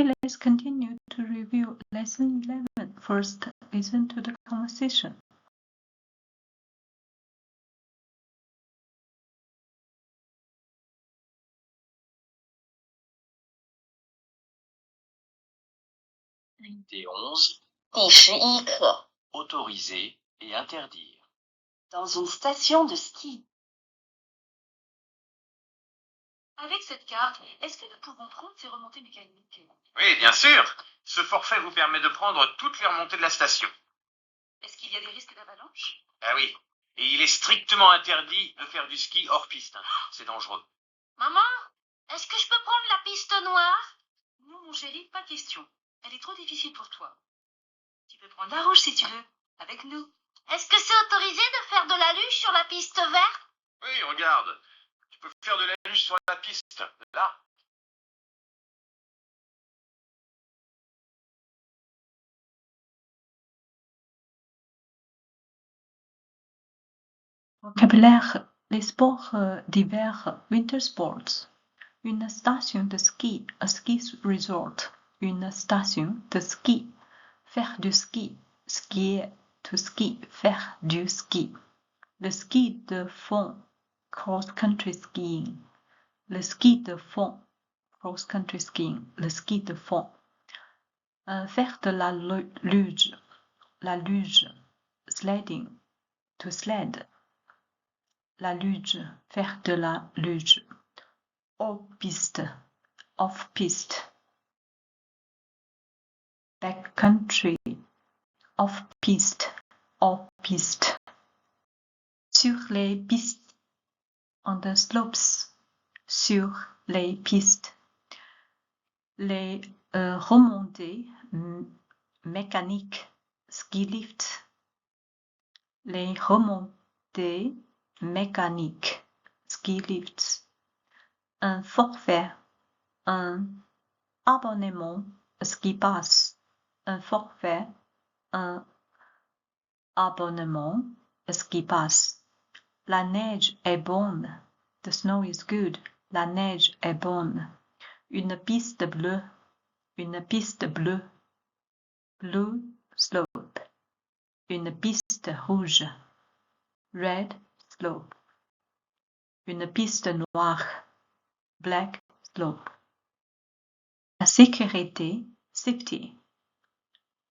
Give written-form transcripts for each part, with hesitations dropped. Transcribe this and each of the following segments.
Okay, let's continue to review lesson 11. First, listen to the conversation. Unité 11, 第11课 autoriser et interdire. Dans une station de ski. Avec cette carte, est-ce que nous pouvons prendre ces remontées mécaniques? Oui, bien sûr. Ce forfait vous permet de prendre toutes les remontées de la station. Est-ce qu'il y a des risques d'avalanche? Ah oui. Et il est strictement interdit de faire du ski hors piste. C'est dangereux. Maman, est-ce que je peux prendre la piste noire? Non, mon chéri, pas question. Elle est trop difficile pour toi. Tu peux prendre la rouge si tu veux, avec nous. Est-ce que c'est autorisé de faire de la luge sur la piste verte? Oui, regarde. Tu peux faire de la luge sur la piste. Là. Vocabulaire, les sports d'hiver, winter sports. Une station de ski, a ski resort. Une station de ski, faire du ski, skier, to ski, faire du ski. Le ski de fond, cross-country skiing. Le ski de fond, cross-country skiing. Le ski de fond. Faire de la luge, sledding, to sled. La luge, faire de la luge. Hors-piste, off-piste. Backcountry, off-piste, off-piste. Sur les pistes, on the slopes, sur les pistes. Les remontées mécaniques, ski lift. Les remontées mécaniques, ski lifts. Un forfait, un abonnement, ski pass. Un forfait, un abonnement, ski pass. La neige est bonne. The snow is good. La neige est bonne. Une piste bleue. Une piste bleue. Blue slope. Une piste rouge. Red slope. Une piste noire. Black slope. La sécurité, safety.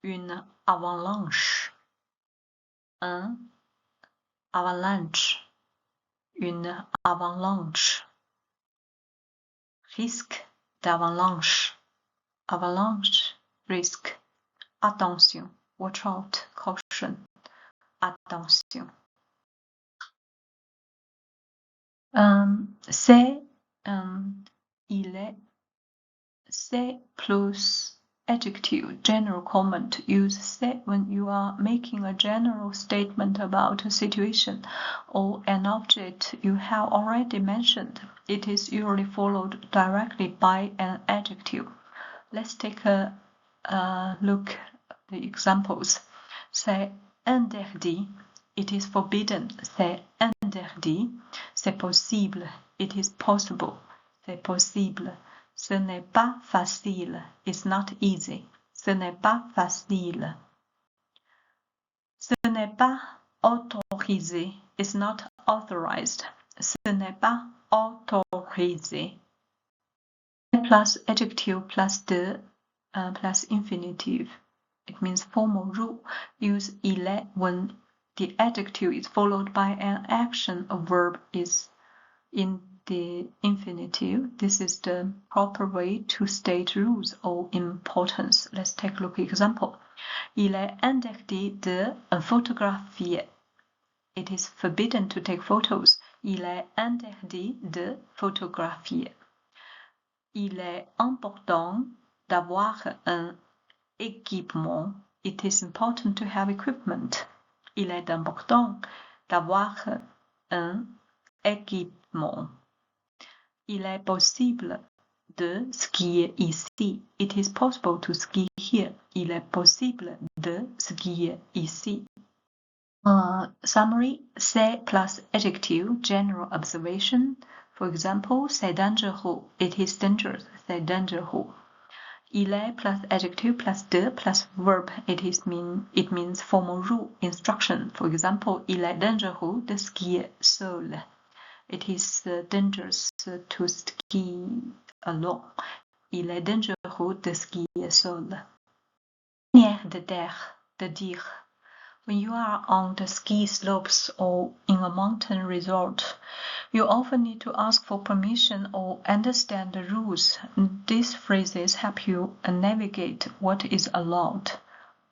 Une avalanche. Un avalanche. Une avalanche. Risque d'avalanche. Avalanche, risque. Attention, watch out, caution. Attention. C'est, il est, c'est plus adjective, general comment. Use c'est when you are making a general statement about a situation or an object you have already mentioned. It is usually followed directly by an adjective. Let's take a look at the examples. C'est interdit. It is forbidden. C'est interdit. C'est possible. It is possible. C'est possible. Ce n'est pas facile. It's not easy. Ce n'est pas facile. Ce n'est pas autorisé. It's not authorized. Ce n'est pas autorisé. Plus adjective plus de plus infinitive. It means formal rule. Use il est when the adjective is followed by an action. A verb is in the infinitive. This is the proper way to state rules or importance. Let's take a look at example. Il est interdit de photographier. It is forbidden to take photos. Il est interdit de photographier. Il est important d'avoir un équipement. It is important to have equipment. Il est important d'avoir un équipement. Il est possible de skier ici. It is possible to ski here. Il est possible de skier ici. Summary, c'est plus adjective, general observation. For example, c'est dangereux. It is dangerous. C'est dangereux. Il est plus adjective plus de plus verb. It means formal rule, instruction. For example, il est dangereux de skier seul. It is dangerous to ski alone. Il est dangereux de skier seul. Manière de dire. When you are on the ski slopes or in a mountain resort, you often need to ask for permission or understand the rules. These phrases help you navigate what is allowed,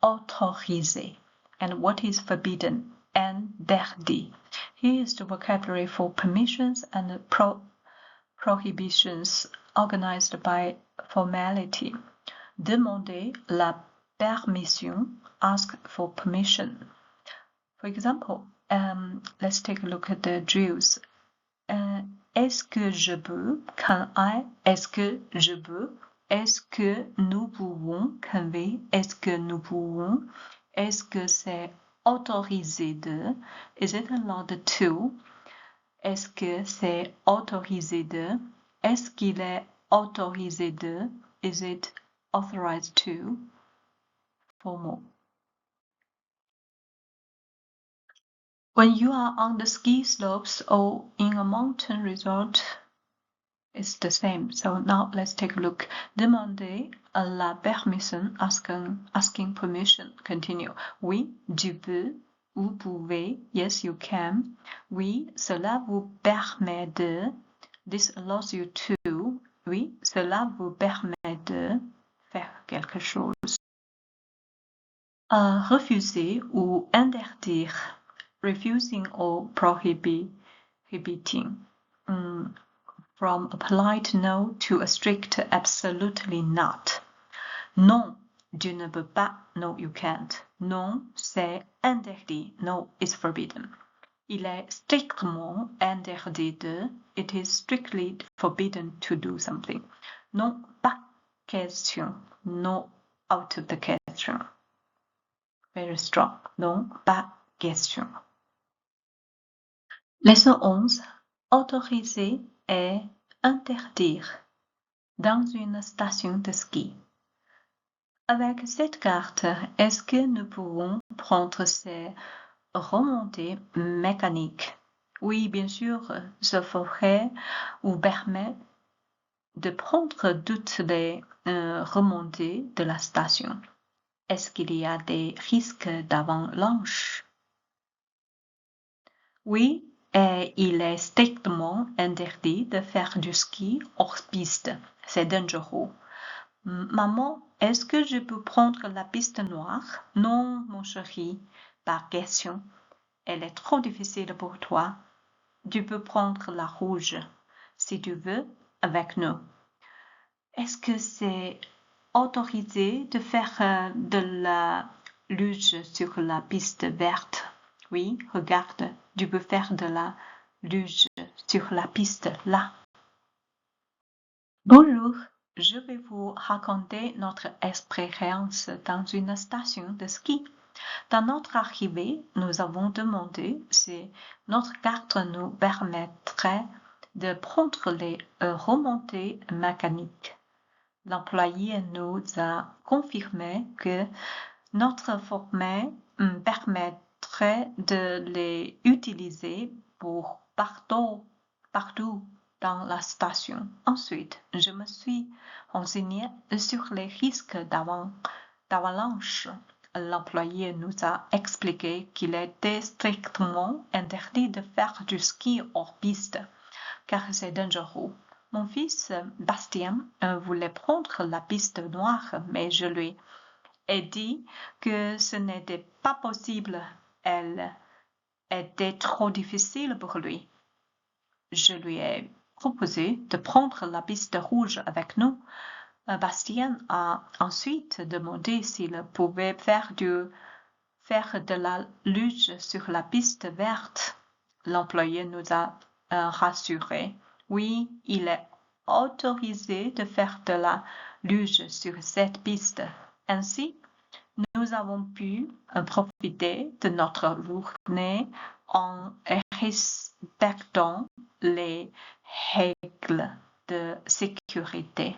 autorisé, and what is forbidden, interdit. Here is the vocabulary for permissions and prohibitions organized by formality. Demander la permission, ask for permission. For example, let's take a look at the drills. Est-ce que je peux? Can I? Est-ce que je peux? Est-ce que nous pouvons? Can we? Est-ce que nous pouvons? Est-ce que c'est autorisé de? Is it allowed to? Est-ce que c'est autorisé de? Est-ce qu'il est autorisé de? Is it authorized to? Formal. When you are on the ski slopes or in a mountain resort, it's the same. So now let's take a look. Demander la permission, asking permission. Continue. Oui, tu peux. Vous pouvez. Yes, you can. Oui, cela vous permet de. This allows you to. Oui, cela vous permet de faire quelque chose. Refuser ou interdire. Refusing or prohibiting. From a polite no to a strict absolutely not. Non, tu ne peux pas. No, you can't. Non, c'est interdit. No, it's forbidden. Il est strictement interdit de. It is strictly forbidden to do something. Non, pas question. No, out of the question. Very strong. Non, pas question. Leçon 11. Autoriser et interdire dans une station de ski. Avec cette carte, est-ce que nous pouvons prendre ces remontées mécaniques? Oui, bien sûr, ce forfait vous permet de prendre toutes les remontées de la station. Est-ce qu'il y a des risques d'avalanche? Oui, et il est strictement interdit de faire du ski hors piste. C'est dangereux. Maman, est-ce que je peux prendre la piste noire? Non, mon chéri, pas question. Elle est trop difficile pour toi. Tu peux prendre la rouge, si tu veux, avec nous. Est-ce que c'est autorisé de faire de la luge sur la piste verte? Oui, regarde, tu peux faire de la luge sur la piste là. Bonjour, je vais vous raconter notre expérience dans une station de ski. Dans notre arrivée, nous avons demandé si notre carte nous permettrait de prendre les remontées mécaniques. L'employé nous a confirmé que notre forfait permettrait de les utiliser pour partout dans la station. Ensuite, je me suis renseignée sur les risques d'avalanche. L'employé nous a expliqué qu'il était strictement interdit de faire du ski hors piste, car c'est dangereux. Mon fils Bastien voulait prendre la piste noire, mais je lui ai dit que ce n'était pas possible. Elle était trop difficile pour lui. Je lui ai proposé de prendre la piste rouge avec nous. Bastien a ensuite demandé s'il pouvait faire de la luge sur la piste verte. L'employé nous a rassurés. Oui, il est autorisé de faire de la luge sur cette piste. Ainsi, nous avons pu profiter de notre journée en respectant les règles de sécurité.